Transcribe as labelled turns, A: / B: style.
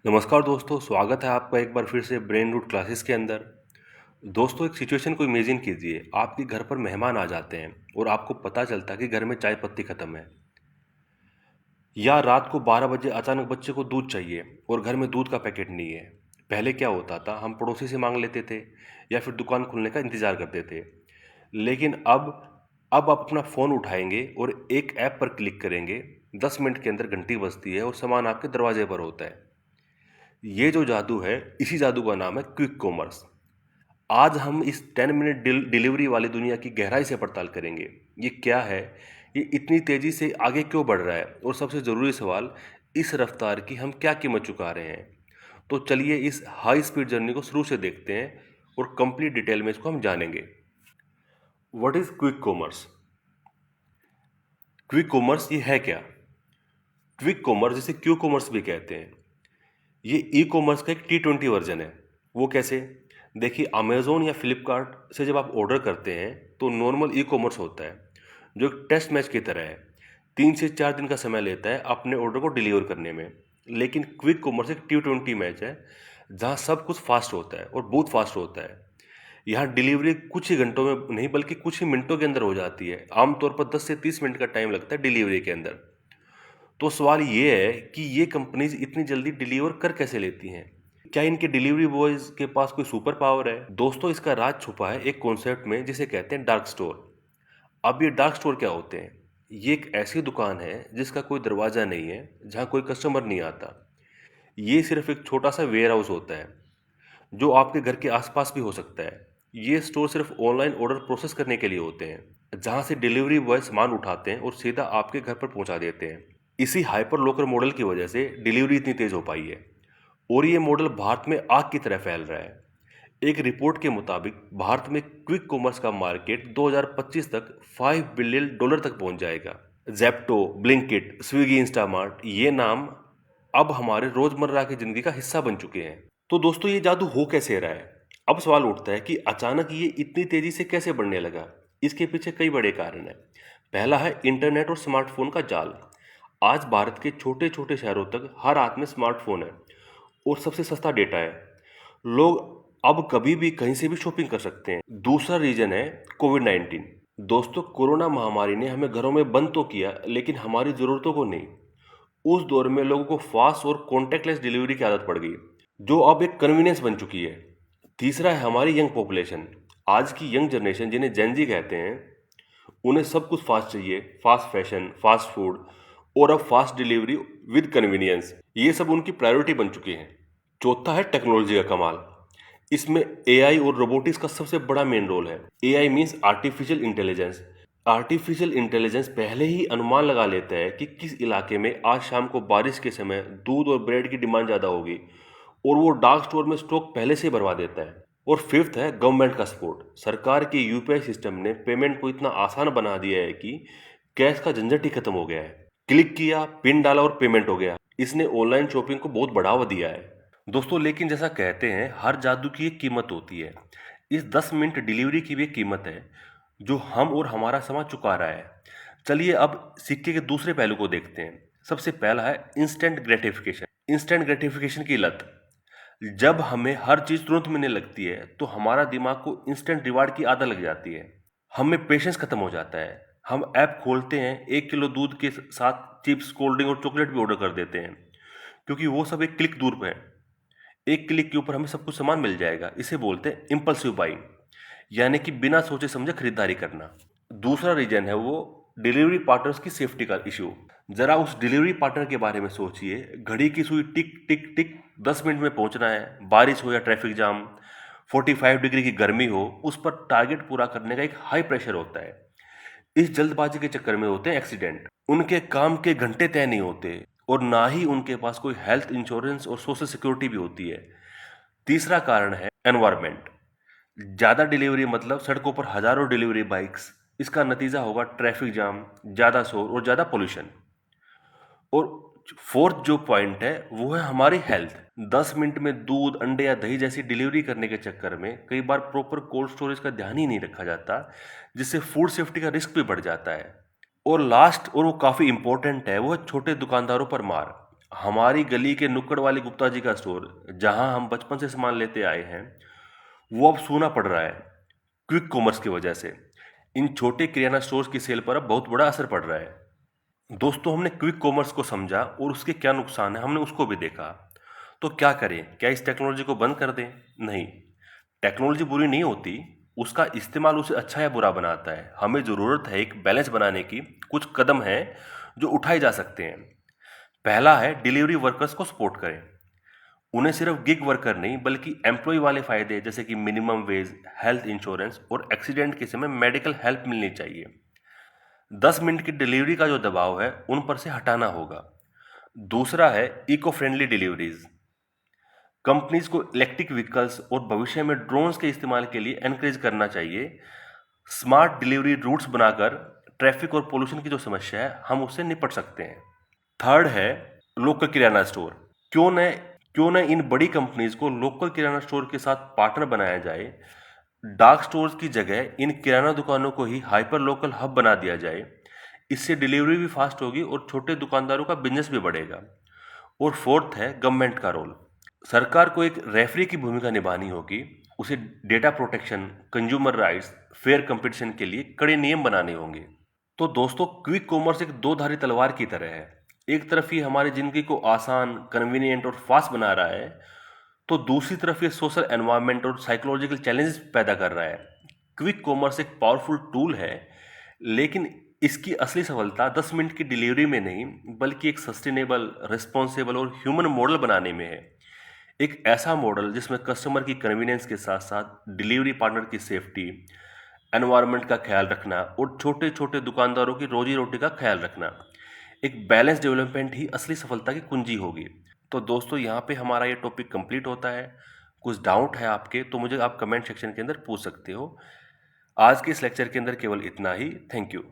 A: नमस्कार दोस्तों, स्वागत है आपका एक बार फिर से ब्रेन रूट क्लासेस के अंदर। दोस्तों, एक सिचुएशन को इमेजिन कीजिए। आपके घर पर मेहमान आ जाते हैं और आपको पता चलता है कि घर में चाय पत्ती खत्म है। या रात को 12 बजे अचानक बच्चे को दूध चाहिए और घर में दूध का पैकेट नहीं है। पहले क्या होता था, हम पड़ोसी से मांग लेते थे या फिर दुकान खुलने का इंतजार करते थे। लेकिन अब आप अपना फ़ोन उठाएंगे और एक ऐप पर क्लिक करेंगे। 10 मिनट के अंदर घंटी बजती है और सामान आपके दरवाजे पर होता है। ये जो जादू है, इसी जादू का नाम है क्विक कॉमर्स। आज हम इस 10 मिनट डिलीवरी वाली दुनिया की गहराई से पड़ताल करेंगे। ये क्या है, ये इतनी तेज़ी से आगे क्यों बढ़ रहा है, और सबसे ज़रूरी सवाल, इस रफ्तार की हम क्या कीमत चुका रहे हैं। तो चलिए इस हाई स्पीड जर्नी को शुरू से देखते हैं और कंप्लीट डिटेल में इसको हम जानेंगे। What is quick commerce? Quick commerce ये है क्या? क्विक कॉमर्स, जिसे क्यू कॉमर्स भी कहते हैं, ये ई कॉमर्स का एक T20 वर्जन है। वो कैसे? देखिए, अमेज़ोन या फ्लिपकार्ट से जब आप ऑर्डर करते हैं तो नॉर्मल ई कॉमर्स होता है, जो एक टेस्ट मैच की तरह है। 3 से 4 दिन का समय लेता है अपने ऑर्डर को डिलीवर करने में। लेकिन क्विक कॉमर्स एक T20 मैच है, जहाँ सब कुछ फास्ट होता है और बहुत फास्ट होता है। यहाँ डिलीवरी कुछ ही घंटों में नहीं, बल्कि कुछ ही मिनटों के अंदर हो जाती है। आमतौर पर 10 से 30 मिनट का टाइम लगता है डिलीवरी के अंदर। तो सवाल ये है कि ये कंपनीज इतनी जल्दी डिलीवर कर कैसे लेती हैं? क्या इनके डिलीवरी बॉयज के पास कोई सुपर पावर है? दोस्तों, इसका राज छुपा है एक कॉन्सेप्ट में जिसे कहते हैं डार्क स्टोर। अब ये डार्क स्टोर क्या होते हैं? ये एक ऐसी दुकान है जिसका कोई दरवाजा नहीं है, जहाँ कोई कस्टमर नहीं आता। ये सिर्फ एक छोटा सा वेयर हाउस होता है, जो आपके घर के आसपास भी हो सकता है। ये स्टोर सिर्फ ऑनलाइन ऑर्डर प्रोसेस करने के लिए होते हैं, जहाँ से डिलीवरी बॉय सामान उठाते हैं और सीधा आपके घर पर पहुँचा देते हैं। इसी हाइपर लोकल मॉडल की वजह से डिलीवरी इतनी तेज हो पाई है, और ये मॉडल भारत में आग की तरह फैल रहा है। एक रिपोर्ट के मुताबिक भारत में क्विक कॉमर्स का मार्केट 2025 तक $5 बिलियन तक पहुंच जाएगा। जेप्टो, ब्लिंकिट, स्विगी, इंस्टामार्ट, ये नाम अब हमारे रोजमर्रा की जिंदगी का हिस्सा बन चुके हैं। तो दोस्तों, ये जादू हो कैसे रहा है? अब सवाल उठता है कि अचानक ये इतनी तेजी से कैसे बढ़ने लगा। इसके पीछे कई बड़े कारण हैं। पहला है इंटरनेट और स्मार्टफोन का जाल। आज भारत के छोटे छोटे शहरों तक हर हाथ में स्मार्टफोन है, और सबसे सस्ता डेटा है। लोग अब कभी भी कहीं से भी शॉपिंग कर सकते हैं। दूसरा रीजन है कोविड-19। दोस्तों, कोरोना महामारी ने हमें घरों में बंद तो किया, लेकिन हमारी ज़रूरतों को नहीं। उस दौर में लोगों को फास्ट और कॉन्टैक्टलेस डिलीवरी की आदत पड़ गई, जो अब एक कन्वीनियंस बन चुकी है। तीसरा है हमारी यंग पॉपुलेशन। आज की यंग जनरेशन, जिन्हें जेन ज़ी कहते हैं, उन्हें सब कुछ फास्ट चाहिए। फास्ट फैशन, फास्ट फूड, और अब फास्ट डिलीवरी विद कन्वीनियंस, ये सब उनकी प्रायोरिटी बन चुकी हैं। चौथा है टेक्नोलॉजी का कमाल। इसमें एआई और रोबोटिक्स का सबसे बड़ा मेन रोल है। AI means artificial intelligence. Artificial intelligence पहले ही अनुमान लगा लेता है कि किस इलाके में आज शाम को बारिश के समय दूध और ब्रेड की डिमांड ज़्यादा होगी, और वो डार्क स्टोर में स्टॉक पहले से ही भरवा देता है। और फिफ्थ है गवर्नमेंट का सपोर्ट। सरकार के यूपीआई सिस्टम ने पेमेंट को इतना आसान बना दिया है कि कैश का झंझट ही खत्म हो गया है। क्लिक किया, पिन डाला और पेमेंट हो गया। इसने ऑनलाइन शॉपिंग को बहुत बढ़ावा दिया है। दोस्तों, लेकिन जैसा कहते हैं, हर जादू की एक कीमत होती है। इस 10 मिनट डिलीवरी की भी एक कीमत है, जो हम और हमारा समाज चुका रहा है। चलिए अब सिक्के के दूसरे पहलू को देखते हैं। सबसे पहला है इंस्टेंट ग्रेटिफिकेशन। इंस्टेंट ग्रेटिफिकेशन की लत। जब हमें हर चीज़ तुरंत मिलने लगती है तो हमारा दिमाग को इंस्टेंट रिवार्ड की आदत लग जाती है। हमें पेशेंस खत्म हो जाता है। हम ऐप खोलते हैं, 1 किलो दूध के साथ चिप्स, कोल्ड ड्रिंक और चॉकलेट भी ऑर्डर कर देते हैं, क्योंकि वो सब एक क्लिक दूर पे है। एक क्लिक के ऊपर हमें सब कुछ सामान मिल जाएगा। इसे बोलते हैं इम्पल्सिव बाइंग, यानी कि बिना सोचे समझे खरीदारी करना। दूसरा रीजन है वो डिलीवरी पार्टनर्स की सेफ्टी का इशू। जरा उस डिलीवरी पार्टनर के बारे में सोचिए। घड़ी की सुई टिक टिक टिक, 10 मिनट में पहुंचना है। बारिश हो या ट्रैफिक जाम, 45 डिग्री की गर्मी हो, उस पर टारगेट पूरा करने का एक हाई प्रेशर होता है। इस जल्दबाजी के चक्कर में होते हैं एक्सीडेंट। उनके काम के घंटे तय नहीं होते, और ना ही उनके पास कोई हेल्थ इंश्योरेंस और सोशल सिक्योरिटी भी होती है। तीसरा कारण है एनवायरनमेंट। ज़्यादा डिलीवरी मतलब सड़कों पर हजारों डिलीवरी बाइक्स। इसका नतीजा होगा ट्रैफिक जाम, ज़्यादा शोर और ज़्यादा पोल्यूशन। और फोर्थ जो पॉइंट है वो है हमारी हेल्थ। 10 मिनट में दूध, अंडे या दही जैसी डिलीवरी करने के चक्कर में कई बार प्रॉपर कोल्ड स्टोरेज का ध्यान ही नहीं रखा जाता, जिससे फूड सेफ्टी का रिस्क भी बढ़ जाता है। और लास्ट, और वो काफ़ी इंपॉर्टेंट है, वो है छोटे दुकानदारों पर मार। हमारी गली के नुक्कड़ वाले गुप्ता जी का स्टोर, जहां हम बचपन से सामान लेते आए हैं, वो अब सूना पड़ रहा है क्विक कॉमर्स की वजह से। इन छोटे किराना स्टोर्स की सेल पर अब बहुत बड़ा असर पड़ रहा है। दोस्तों, हमने क्विक कॉमर्स को समझा और उसके क्या नुकसान है हमने उसको भी देखा। तो क्या करें? क्या इस टेक्नोलॉजी को बंद कर दें? नहीं, टेक्नोलॉजी बुरी नहीं होती, उसका इस्तेमाल उसे अच्छा या बुरा बनाता है। हमें ज़रूरत है एक बैलेंस बनाने की। कुछ कदम हैं जो उठाए जा सकते हैं। पहला है डिलीवरी वर्कर्स को सपोर्ट करें। उन्हें सिर्फ गिग वर्कर नहीं बल्कि एम्प्लॉय वाले फायदे जैसे कि मिनिमम वेज, हेल्थ इंश्योरेंस और एक्सीडेंट के समय मेडिकल हेल्प मिलनी चाहिए। 10 मिनट की डिलीवरी का जो दबाव है उन पर से हटाना होगा। दूसरा है इको फ्रेंडली डिलीवरीज। कंपनीज को इलेक्ट्रिक व्हीकल्स और भविष्य में ड्रोन्स के इस्तेमाल के लिए एनकरेज करना चाहिए। स्मार्ट डिलीवरी रूट्स बनाकर ट्रैफिक और पोल्यूशन की जो समस्या है हम उससे निपट सकते हैं। थर्ड है लोकल किराना स्टोर। क्यों न क्यों न इन बड़ी कंपनीज को लोकल किराना स्टोर के साथ पार्टनर बनाया जाए। डार्क स्टोर्स की जगह इन किराना दुकानों को ही हाइपर लोकल हब बना दिया जाए। इससे डिलीवरी भी फास्ट होगी और छोटे दुकानदारों का बिजनेस भी बढ़ेगा। और फोर्थ है गवर्नमेंट का रोल। सरकार को एक रेफरी की भूमिका निभानी होगी। उसे data protection, consumer rights, fair competition के लिए कड़े नियम बनाने होंगे। तो दोस्तों, क्विक कॉमर्स एक दो धारी तलवार की तरह है। एक तरफ ये हमारी जिंदगी को आसान, कन्वीनियंट और फास्ट बना रहा है, तो दूसरी तरफ ये सोशल एनवायरनमेंट और साइकोलॉजिकल चैलेंजेस पैदा कर रहा है। क्विक कॉमर्स एक पावरफुल टूल है, लेकिन इसकी असली सफलता 10 मिनट की डिलीवरी में नहीं बल्कि एक सस्टेनेबल, रिस्पॉन्सिबल और ह्यूमन मॉडल बनाने में है। एक ऐसा मॉडल जिसमें कस्टमर की कन्वीनियंस के साथ साथ डिलीवरी पार्टनर की सेफ्टी, एनवायरनमेंट का ख्याल रखना और छोटे छोटे दुकानदारों की रोजी रोटी का ख्याल रखना। एक बैलेंस डेवलपमेंट ही असली सफलता की कुंजी होगी। तो दोस्तों, यहाँ पे हमारा ये टॉपिक कंप्लीट होता है। कुछ डाउट है आपके तो मुझे आप कमेंट सेक्शन के अंदर पूछ सकते हो। आज के इस लेक्चर के अंदर केवल इतना ही। Thank you.